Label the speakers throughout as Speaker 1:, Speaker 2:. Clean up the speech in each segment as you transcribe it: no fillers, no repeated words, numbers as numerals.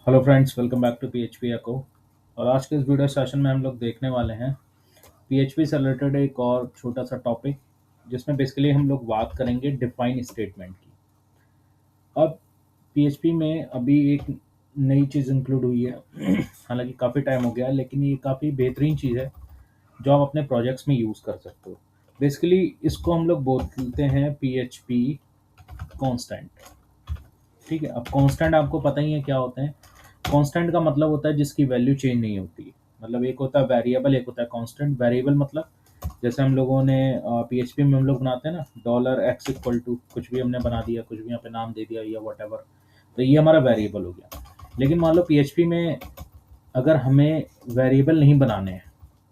Speaker 1: Hello friends, welcome back to PHP echo. और आज के इस वीडियो सेशन में हम लोग देखने वाले हैं पीएचपी से रिलेटेड एक और छोटा सा टॉपिक, जिसमें बेसिकली हम लोग बात करेंगे डिफाइन स्टेटमेंट की। अब पीएचपी में अभी एक नई चीज़ इंक्लूड हुई है हालांकि काफ़ी टाइम हो गया है, लेकिन ये काफ़ी बेहतरीन चीज़ है जो आप अपने प्रोजेक्ट्स में यूज़ कर सकते हो। बेसिकली इसको हम लोग बोलते हैं पीएचपी कांस्टेंट। ठीक है, अब कांस्टेंट आपको पता ही है क्या होते हैं। कांस्टेंट का मतलब होता है जिसकी वैल्यू चेंज नहीं होती। मतलब एक होता है वेरिएबल, एक होता है कांस्टेंट। वेरिएबल मतलब जैसे हम लोगों ने पीएचपी में हम लोग बनाते हैं ना, $x इक्वल टू कुछ भी हमने बना दिया, कुछ भी यहाँ पे नाम दे दिया या वट एवर, तो ये हमारा वेरिएबल हो गया। लेकिन मान लो पीएचपी में अगर हमें वेरिएबल नहीं बनाने हैं,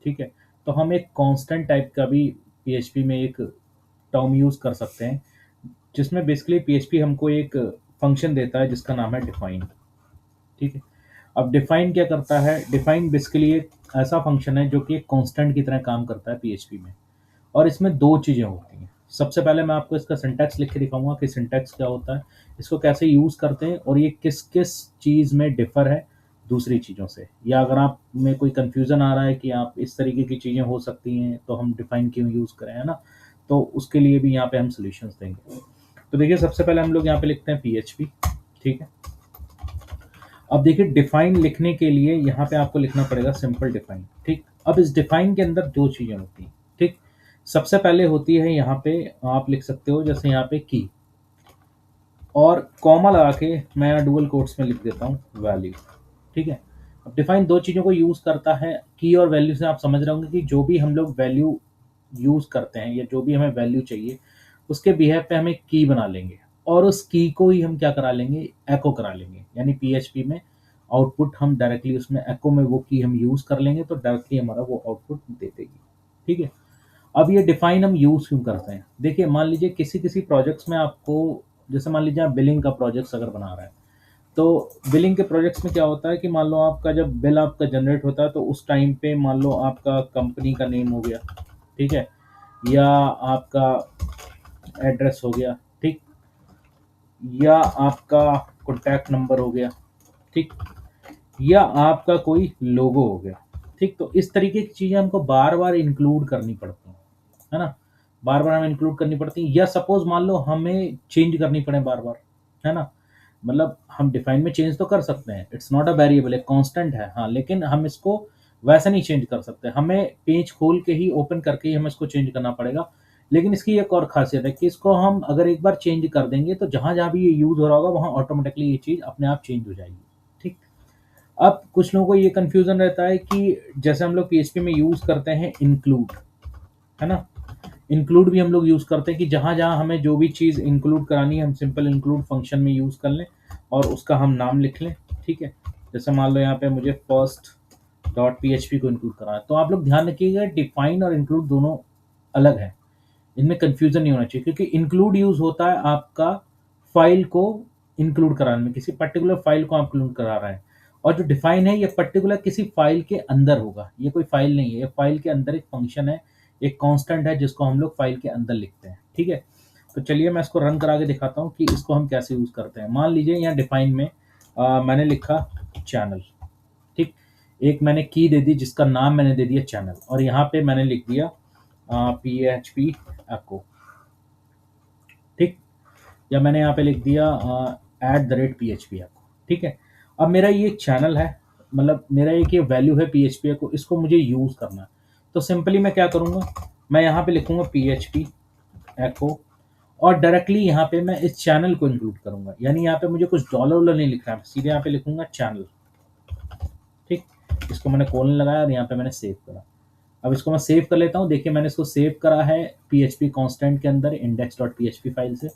Speaker 1: ठीक है, तो हम एक कांस्टेंट टाइप का भी पीएचपी में एक टर्म यूज़ कर सकते हैं, जिसमें बेसिकली पीएचपी हमको एक फंक्शन देता है जिसका नाम है डिफाइन। ठीक है, अब डिफाइन क्या करता है? डिफाइन बेसिकली एक ऐसा फंक्शन है जो कि एक कांस्टेंट की तरह काम करता है पीएचपी में। और इसमें दो चीज़ें होती हैं। सबसे पहले मैं आपको इसका सिंटैक्स लिख के दिखाऊंगा कि सिंटैक्स क्या होता है, इसको कैसे यूज़ करते हैं, और ये किस किस चीज़ में डिफ़र है दूसरी चीज़ों से। या अगर आप में कोई कन्फ्यूज़न आ रहा है कि आप इस तरीके की चीज़ें हो सकती हैं तो हम डिफाइन क्यों यूज़ करें, है ना, तो उसके लिए भी यहाँ पे हम सॉल्यूशंस देंगे। तो देखिए, सबसे पहले हम लोग यहाँ पे लिखते हैं पीएचपी। ठीक है, अब देखिए डिफाइन लिखने के लिए यहाँ पे आपको लिखना पड़ेगा सिंपल डिफाइन। ठीक, अब इस डिफाइन के अंदर दो चीज़ें होती हैं। ठीक, सबसे पहले होती है यहाँ पे, आप लिख सकते हो जैसे यहाँ पे की, और कॉमा लगा के मैं डुअल कोट्स में लिख देता हूँ वैल्यू। ठीक है, अब डिफाइन दो चीज़ों को यूज़ करता है। की और वैल्यू से आप समझ रहे होंगे कि जो भी हम लोग वैल्यू यूज़ करते हैं या जो भी हमें वैल्यू चाहिए, उसके बिहेव पे हम एक की बना लेंगे, और उस की को ही हम क्या करा लेंगे, एको करा लेंगे। यानी पीएचपी में आउटपुट हम डायरेक्टली उसमें एको में वो की हम यूज़ कर लेंगे, तो डायरेक्टली हमारा वो आउटपुट दे देगी। ठीक है, अब ये डिफाइन हम यूज़ क्यों करते हैं? देखिए, मान लीजिए किसी किसी प्रोजेक्ट्स में आपको, जैसे मान लीजिए आप बिलिंग का प्रोजेक्ट्स अगर बना रहे हैं, तो बिलिंग के प्रोजेक्ट्स में क्या होता है कि मान लो आपका जब बिल आपका जनरेट होता है, तो उस टाइम पे मान लो आपका कंपनी का नेम हो गया, ठीक है, या आपका एड्रेस हो गया, ठीक, या आपका कॉन्टैक्ट नंबर हो गया, ठीक, या आपका कोई लोगो हो गया। ठीक, तो इस तरीके की चीज़ें हमको बार बार इंक्लूड करनी पड़ती हैं, है ना, बार बार हमें इंक्लूड करनी पड़ती है। या सपोज मान लो हमें चेंज करनी पड़े बार बार, है ना, मतलब हम डिफाइन में चेंज तो कर सकते हैं, इट्स नॉट अ वेरिएबल, एक कांस्टेंट है, हाँ, लेकिन हम इसको वैसे नहीं चेंज कर सकते, हमें पेज खोल के ही, ओपन करके ही हमें इसको चेंज करना पड़ेगा। लेकिन इसकी एक और खासियत है कि इसको हम अगर एक बार चेंज कर देंगे, तो जहाँ जहाँ भी ये यूज़ हो रहा होगा वहाँ ऑटोमेटिकली ये चीज़ अपने आप चेंज हो जाएगी। ठीक, अब कुछ लोगों को ये कन्फ्यूज़न रहता है कि जैसे हम लोग पीएचपी में यूज़ करते हैं इंक्लूड, है ना, इंक्लूड भी हम लोग यूज़ करते हैं कि जहाँ जहाँ हमें जो भी चीज़ इंक्लूड करानी है, हम सिंपल इंक्लूड फंक्शन में यूज़ कर लें और उसका हम नाम लिख लें। ठीक है, जैसे मान लो यहाँ पे मुझे फर्स्ट डॉट पीएचपी को इंक्लूड करना है, तो आप लोग ध्यान रखिएगा डिफाइन और इंक्लूड दोनों अलग हैं, इनमें कन्फ्यूज़न नहीं होना चाहिए, क्योंकि इंक्लूड यूज़ होता है आपका फाइल को इंक्लूड कराने में, किसी पर्टिकुलर फाइल को आप इंक्लूड करा रहे हैं। और जो डिफाइन है, ये पर्टिकुलर किसी फाइल के अंदर होगा, ये कोई फाइल नहीं है, ये फाइल के अंदर एक फंक्शन है, एक कांस्टेंट है जिसको हम लोग फाइल के अंदर लिखते हैं। ठीक है, तो चलिए मैं इसको रन करा के दिखाता हूँ कि इसको हम कैसे यूज़ करते हैं। मान लीजिए यहाँ डिफाइन में मैंने लिखा चैनल। ठीक, एक मैंने की दे दी जिसका नाम मैंने दे दिया चैनल, और यहाँ पे मैंने लिख दिया PHP एको। ठीक, या मैंने यहाँ पे लिख दिया @PHP एको। ठीक है, अब मेरा ये चैनल है, मतलब मेरा एक ये वैल्यू है PHP एको, इसको मुझे यूज़ करना है। तो सिंपली मैं क्या करूँगा, मैं यहाँ पे लिखूँगा PHP एको, और डायरेक्टली यहाँ पे मैं इस चैनल को इंक्लूड करूँगा। यानी यहाँ पे मुझे कुछ डॉलर वॉलर नहीं लिखना है, सीधे यहाँ पे लिखूँगा चैनल। ठीक, इसको मैंने कोलन लगाया और यहाँ पे मैंने सेव करा। अब इसको मैं सेव कर लेता हूँ। देखिए, मैंने इसको सेव करा है PHP कांस्टेंट के अंदर index.php फाइल से।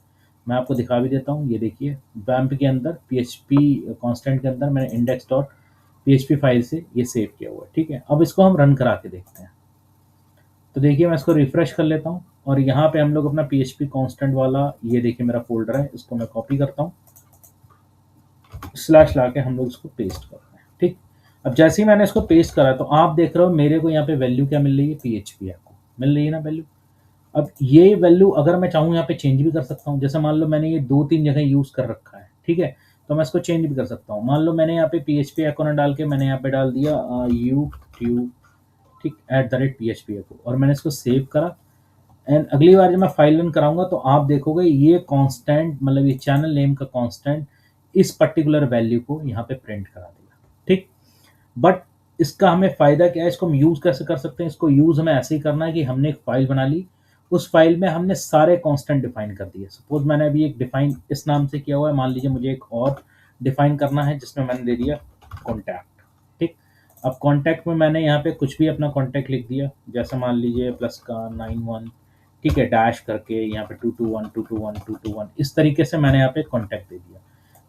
Speaker 1: मैं आपको दिखा भी देता हूँ, ये देखिए वैम्प के अंदर PHP कांस्टेंट के अंदर मैंने index.php फाइल से ये सेव किया हुआ है। ठीक है, अब इसको हम रन करा के देखते हैं। तो देखिए, मैं इसको रिफ्रेश कर लेता हूँ, और यहाँ पे हम लोग अपना PHP कांस्टेंट वाला, ये देखिए मेरा फोल्डर है, इसको मैं कॉपी करता हूँ, स्लैश ला के हम लोग इसको पेस्ट करते हैं। ठीक, अब जैसे ही मैंने इसको पेस्ट करा, तो आप देख रहे हो मेरे को यहाँ पे वैल्यू क्या मिल रही है, PHP आपको मिल रही है ना वैल्यू। अब ये वैल्यू अगर मैं चाहूँ यहाँ पे चेंज भी कर सकता हूँ। जैसे मान लो मैंने ये 2-3 जगह यूज़ कर रखा है, ठीक है, तो मैं इसको चेंज भी कर सकता हूँ। मान लो मैंने यहाँ पे PHP अकाउंट डाल के मैंने यहाँ पे डाल दिया YouTube, ठीक, @PHP अको, और मैंने इसको सेव करा। एंड अगली बार जब मैं फाइल रन कराऊंगा तो आप देखोगे ये कांस्टेंट, मतलब ये चैनल नेम का कांस्टेंट इस पर्टिकुलर वैल्यू को यहाँ पे प्रिंट करा देगा, ठीक। बट इसका हमें फ़ायदा क्या है, इसको हम यूज़ कैसे कर सकते हैं? इसको यूज़ हमें ऐसे ही करना है कि हमने एक फ़ाइल बना ली, उस फ़ाइल में हमने सारे कांस्टेंट डिफ़ाइन कर दिए। सपोज़ मैंने अभी एक डिफ़ाइन इस नाम से किया हुआ है, मान लीजिए मुझे एक और डिफ़ाइन करना है जिसमें मैंने दे दिया कॉन्टैक्ट, ठीक। अब कॉन्टैक्ट में मैंने यहाँ पे कुछ भी अपना कॉन्टैक्ट लिख दिया, जैसे मान लीजिए प्लस का 91, ठीक है, डैश करके यहाँ पे 221 221 221 इस तरीके से मैंने यहाँ पे कॉन्टैक्ट दे दिया।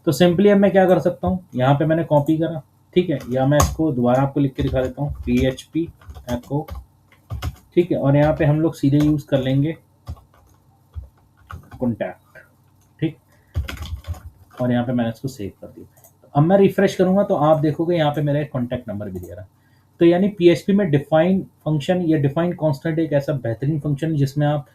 Speaker 1: तो सिंपली अब मैं क्या कर सकता हूँ, यहाँ पे मैंने कॉपी करा, ठीक है, या मैं इसको दोबारा आपको लिख के दिखा देता हूँ, PHP echo, ठीक है, और यहाँ पे हम लोग सीधे यूज कर लेंगे कॉन्टैक्ट, ठीक, और यहाँ पे मैंने इसको सेव कर दिया। तो अब मैं रिफ्रेश करूंगा तो आप देखोगे यहाँ पे मेरा एक कॉन्टैक्ट नंबर भी दे रहा है। तो यानी PHP में डिफाइन फंक्शन या डिफाइन कांस्टेंट एक ऐसा बेहतरीन फंक्शन है जिसमें आप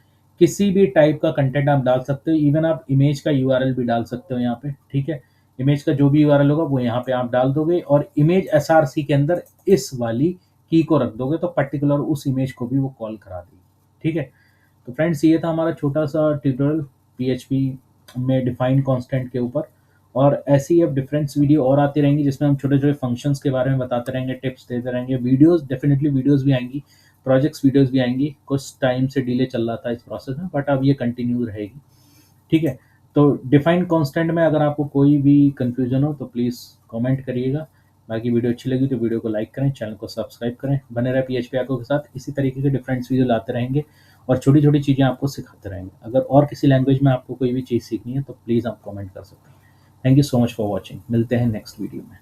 Speaker 1: किसी भी टाइप का कंटेंट आप डाल सकते हो, इवन आप इमेज का URL भी डाल सकते हो यहाँ पे, ठीक है। इमेज का जो भी URL होगा वो यहाँ पे आप डाल दोगे और इमेज SRC के अंदर इस वाली की को रख दोगे तो पर्टिकुलर उस इमेज को भी वो कॉल करा देगी, ठीक है। तो फ्रेंड्स ये था हमारा छोटा सा ट्यूटोरियल PHP में डिफाइन कांस्टेंट के ऊपर, और ऐसी ही अब डिफरेंस वीडियो और आती रहेंगी जिसमें हम छोटे-छोटे फंक्शंस के बारे में बताते रहेंगे, टिप्स देते रहेंगे, वीडियोज़ डेफिनिटली वीडियोज़ भी आएँगी, प्रोजेक्ट्स वीडियोज़ भी आएँगी। कुछ टाइम से डिले चल रहा था इस प्रोसेस में, बट अब ये कंटिन्यू रहेगी, ठीक है। तो डिफाइन कांस्टेंट में अगर आपको कोई भी कन्फ्यूजन हो तो प्लीज़ कमेंट करिएगा। बाकी वीडियो अच्छी लगी तो वीडियो को लाइक करें, चैनल को सब्सक्राइब करें, बने रहे PHP एको के साथ। इसी तरीके के डिफरेंट वीडियो लाते रहेंगे और छोटी-छोटी चीज़ें आपको सिखाते रहेंगे। अगर और किसी लैंग्वेज में आपको कोई भी चीज़ सीखनी है तो प्लीज़ आप कमेंट कर सकते हैं। Thank you so much for watching. मिलते हैं नेक्स्ट वीडियो में।